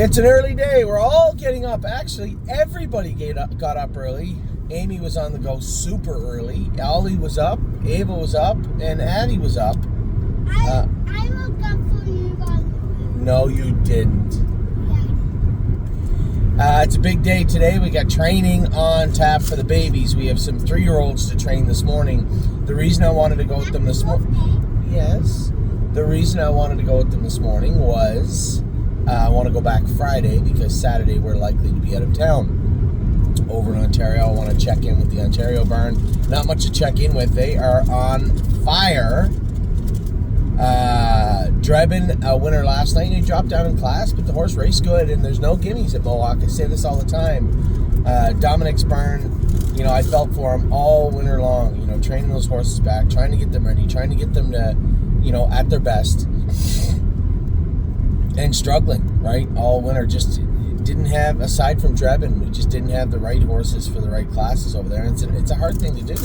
It's an early day. We're all getting up. Actually, everybody got up early. Amy was on the go super early. Ollie was up. Ava was up. And Addie was up. I woke up for you guys. No, you didn't. It's a big day today. We got training on tap for the babies. We have some 3-year-olds to train this morning. The reason I wanted to go with them this morning... Yes. The reason I wanted to go with them this morning was... I want to go back Friday because Saturday we're likely to be out of town. Over in Ontario, I want to check in with the Ontario barn. Not much to check in with. They are on fire. Drebin, a winner last night, and he dropped down in class, but the horse raced good, and there's no gimmies at Mohawk. I say this all the time. Dominic's barn, I felt for him all winter long, training those horses back, trying to get them ready, trying to get them to, at their best. And struggling, right? All winter, just didn't have, aside from Drebin, we just didn't have the right horses for the right classes over there. And it's a hard thing to do.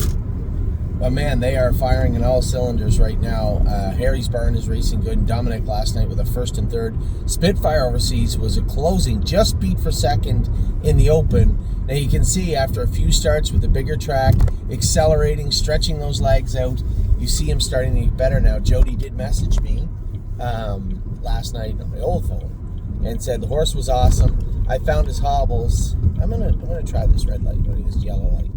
But man, they are firing in all cylinders right now. Harry's barn is racing good. And Dominic last night with a first and third. Spitfire Overseas was a closing, just beat for second in the open. Now you can see after a few starts with a bigger track, accelerating, stretching those legs out, you see him starting to get better now. Jody did message me last night on my old phone and said the horse was awesome. I found his hobbles. I'm gonna try this red light, this yellow light.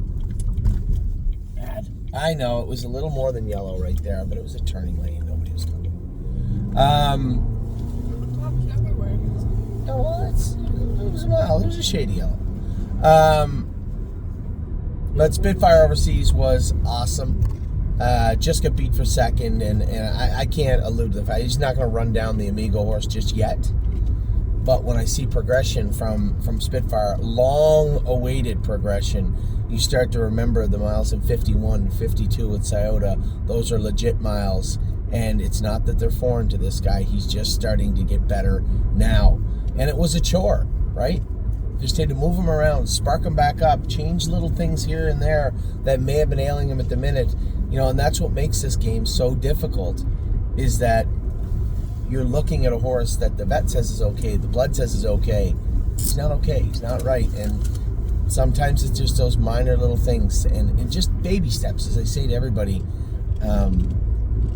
Bad. I know it was a little more than yellow right there, but it was a turning lane. Nobody was coming. No, well, it was mild. It was a shady yellow. But Spitfire Overseas was awesome. Just got beat for second, and I can't allude to the fact he's not going to run down the Amigo horse just yet. But when I see progression from Spitfire, long-awaited progression, you start to remember the miles in 51 and 52 with Scioto. Those are legit miles, and it's not that they're foreign to this guy. He's just starting to get better now. And it was a chore, right? Just had to move him around, spark him back up, change little things here and there that may have been ailing him at the minute. And that's what makes this game so difficult, is that you're looking at a horse that the vet says is okay, the blood says is okay. He's not okay, he's not right. And sometimes it's just those minor little things and just baby steps, as I say to everybody. And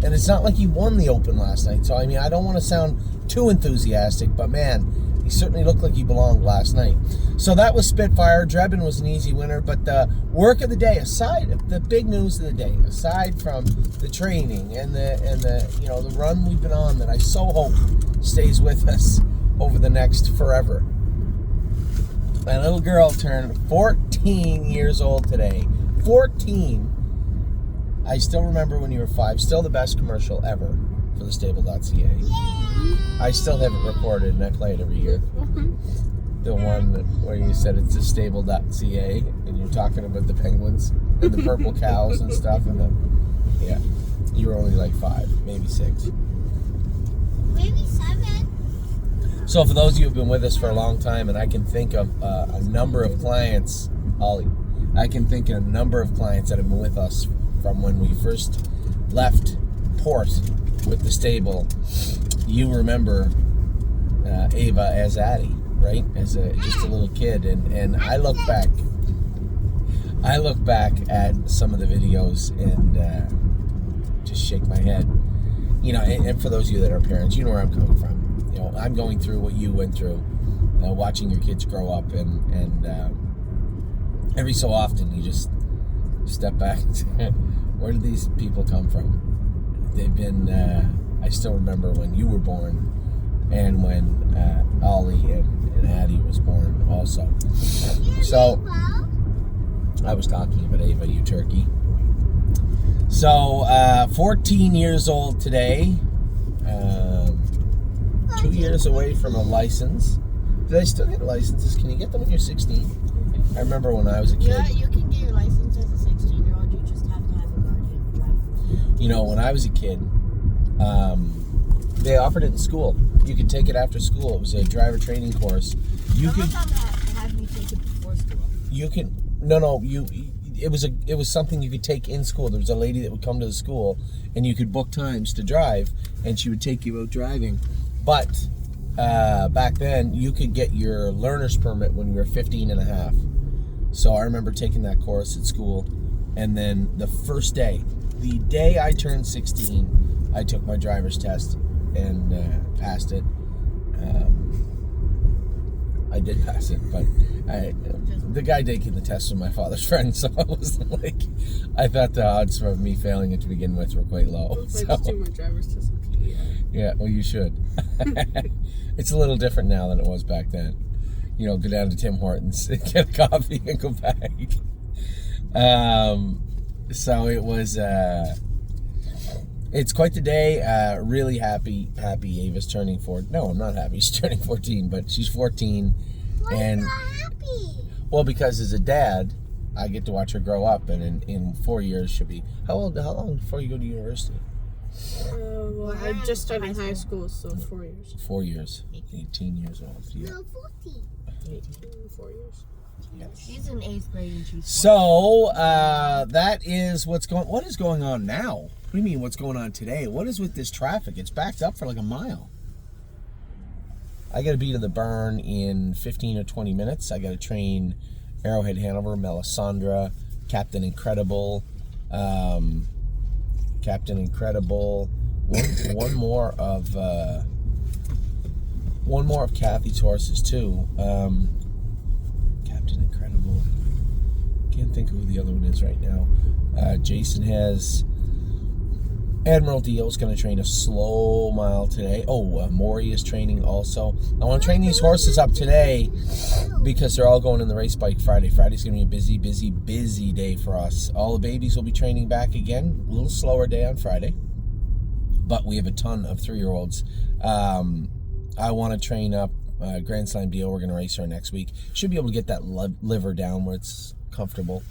it's not like he won the Open last night. So, I don't want to sound too enthusiastic, but man, he certainly looked like he belonged last night. So that was Spitfire. Drebin was an easy winner, but the work of the day, aside of the big news of the day, aside from the training and the run we've been on that I so hope stays with us over the next forever. My little girl turned 14 years old today. 14. I still remember when you were 5. Still the best commercial ever for the stable.ca. I still have it recorded and I play it every year. The one where you said it's a stable.ca and you're talking about the penguins and the purple cows and stuff, and you were only like 5, maybe 6. Maybe 7. So for those of you who've been with us for a long time, and I can think of a number of clients, Ollie, I can think of a number of clients that have been with us from when we first left Port with the stable. You remember Ava as Addie, right? As just a little kid, and I look back at some of the videos and just shake my head. And for those of you that are parents, you know where I'm coming from. I'm going through what you went through, watching your kids grow up, and every so often you just step back and say, where did these people come from? They've been, I still remember when you were born and when Ollie and Addie was born also. So, I was talking about Ava, you turkey. So, 14 years old today, 2 years away from a license. Do they still get licenses? Can you get them when you're 16? I remember when I was a kid. Yeah, you can get your license as a 16-year-old. You just have to have a guardian drive. When I was a kid, they offered it in school. You could take it after school. It was a driver training course. Some of them have you take it before school. You can it was something you could take in school. There was a lady that would come to the school, and you could book times to drive, and she would take you out driving. But back then, you could get your learner's permit when you were 15 and a half. So I remember taking that course at school, and then the first day, the day I turned 16, I took my driver's test and passed it. I did pass it, but the guy taking the test was my father's friend, so I wasn't like, I thought the odds for me failing it to begin with were quite low. I just do my driver's test in PE. Yeah, well, you should. It's a little different now than it was back then. You know, go down to Tim Hortons, get a coffee, and go back. So it was, it's quite the day. Really happy Ava's turning 14. No, I'm not happy. She's turning 14, but she's 14. Why And are you not happy? well, because as a dad, I get to watch her grow up, and in 4 years she'll be how long before you go to university? Well, I'm just starting high school, so 4 years. 4 years. 18 years old. Yeah. No, 14. 4 years. Yes. She's in 8th grade and she's So that is what is going on now? What do you mean what's going on today? What is with this traffic? It's backed up for like a mile. I got to be to the Burn in 15 or 20 minutes. I got to train Arrowhead Hanover, Melisandre, Captain Incredible, one more of Kathy's horses too. Captain Incredible. Can't think of who the other one is right now. Jason has Admiral Deal's going to train a slow mile today. Maury is training also. I want to train these horses up today because they're all going in the race bike Friday. Friday's going to be a busy day for us. All the babies will be training back again. A little slower day on Friday. But we have a ton of 3-year-olds. I want to train up Grand Slam Deal. We're going to race her next week. Should be able to get that liver down where it's comfortable.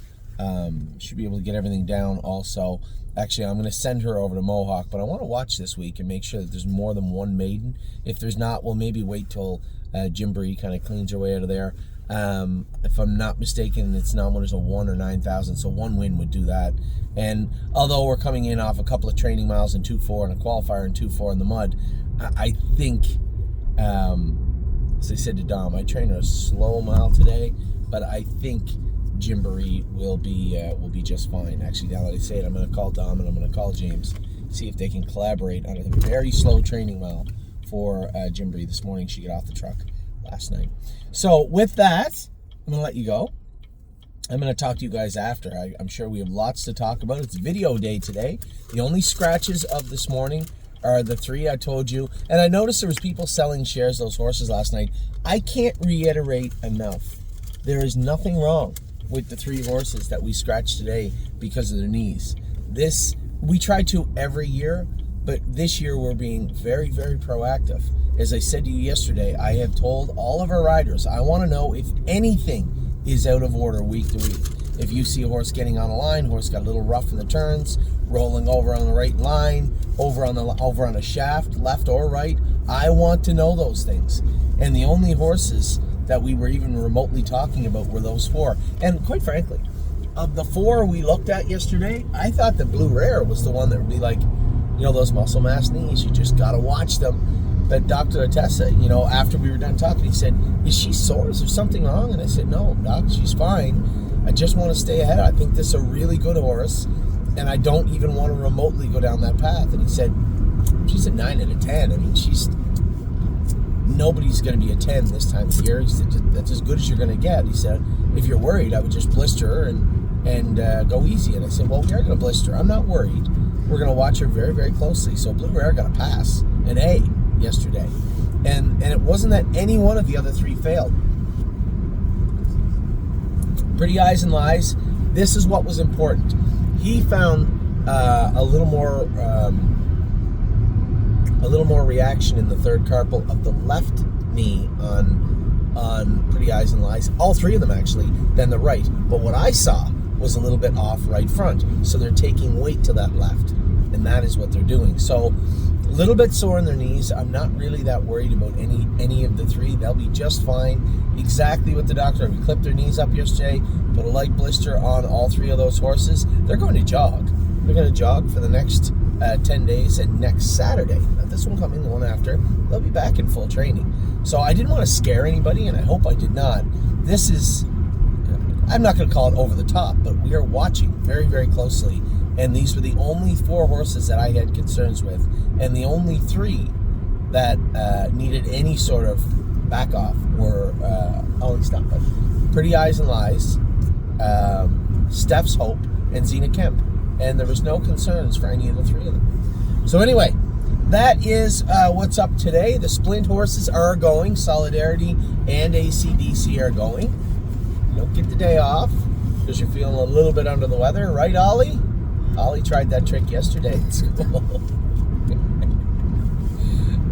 Should be able to get everything down also. Actually, I'm going to send her over to Mohawk, but I want to watch this week and make sure that there's more than one maiden. If there's not, we'll maybe wait till Gymboree kind of cleans her way out of there. If I'm not mistaken, it's nominated as a 1 or 9,000, so one win would do that. And although we're coming in off a couple of training miles in 2-4 and a qualifier in 2-4 in the mud, I think, as I said to Dom, I trained her a slow mile today, but I think Gymboree will be just fine. Actually, now that I say it, I'm going to call Dom and I'm going to call James, see if they can collaborate on a very slow training mile for Gymboree. This morning she got off the truck last night. So with that, I'm going to let you go. I'm going to talk to you guys after. I'm sure we have lots to talk about. It's video day today. The only scratches of this morning are the 3 I told you. And I noticed there was people selling shares of those horses last night. I can't reiterate enough. There is nothing wrong with the 3 horses that we scratched today because of their knees. We try to every year, but this year we're being very, very proactive. As I said to you yesterday, I have told all of our riders, I want to know if anything is out of order week to week. If you see a horse getting on a line, horse got a little rough in the turns, rolling over on the right line, over on a shaft, left or right, I want to know those things. And the only horses that we were even remotely talking about were those 4. And quite frankly, of the 4 we looked at yesterday, I thought the Blue Rare was the one that would be like, those muscle mass knees, you just got to watch them. But Dr. Atessa, after we were done talking, he said, is she sore? Is there something wrong? And I said, no, Doc, she's fine. I just want to stay ahead. I think this is a really good horse, and I don't even want to remotely go down that path. And he said, she's a 9 out of 10. I mean, nobody's going to be a 10 this time of year. He said, that's as good as you're going to get. He said, if you're worried, I would just blister her and go easy. And I said, well, we are going to blister her. I'm not worried. We're going to watch her very, very closely. So Blue Rare got a pass, an A, yesterday. And it wasn't that any one of the other 3 failed. Pretty Eyes and Lies, this is what was important. He found a little more reaction in the third carpal of the left knee on Pretty Eyes and Lies, all 3 of them actually, than the right. But what I saw was a little bit off right front. So they're taking weight to that left, and that is what they're doing. So a little bit sore in their knees. I'm not really that worried about any of the 3. They'll be just fine. Exactly what the doctor, we clipped their knees up yesterday, put a light blister on all 3 of those horses. They're going to jog. They're going to jog for the next 10 days, and next Saturday, not this one coming, the one after, they'll be back in full training. So I didn't want to scare anybody, and I hope I did not. This is, I'm not going to call it over the top, but we are watching very, very closely, and these were the only 4 horses that I had concerns with, and the only 3 that needed any sort of back off were Ollie Stop It, Pretty Eyes and Lies, Steph's Hope, and Xena Kemp. And there was no concerns for any of the 3 of them. So anyway, that is what's up today. The Splint horses are going. Solidarity and ACDC are going. You don't get the day off because you're feeling a little bit under the weather, right, Ollie? Ollie tried that trick yesterday at school.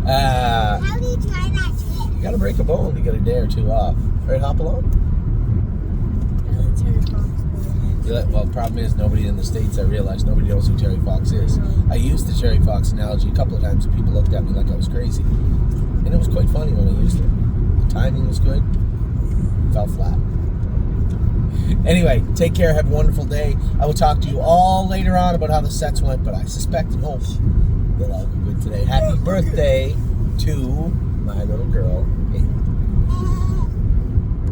How do you try that trick? You got to break a bone to get a day or 2 off. Right, Hopalong? Well, the problem is nobody in the States, I realize, nobody knows who Terry Fox is. I used the Terry Fox analogy a couple of times and people looked at me like I was crazy. And it was quite funny when I used it. The timing was good. Fell flat. Anyway, take care. Have a wonderful day. I will talk to you all later on about how the sets went, but I suspect and hope they'll all be good today. Happy birthday to my little girl.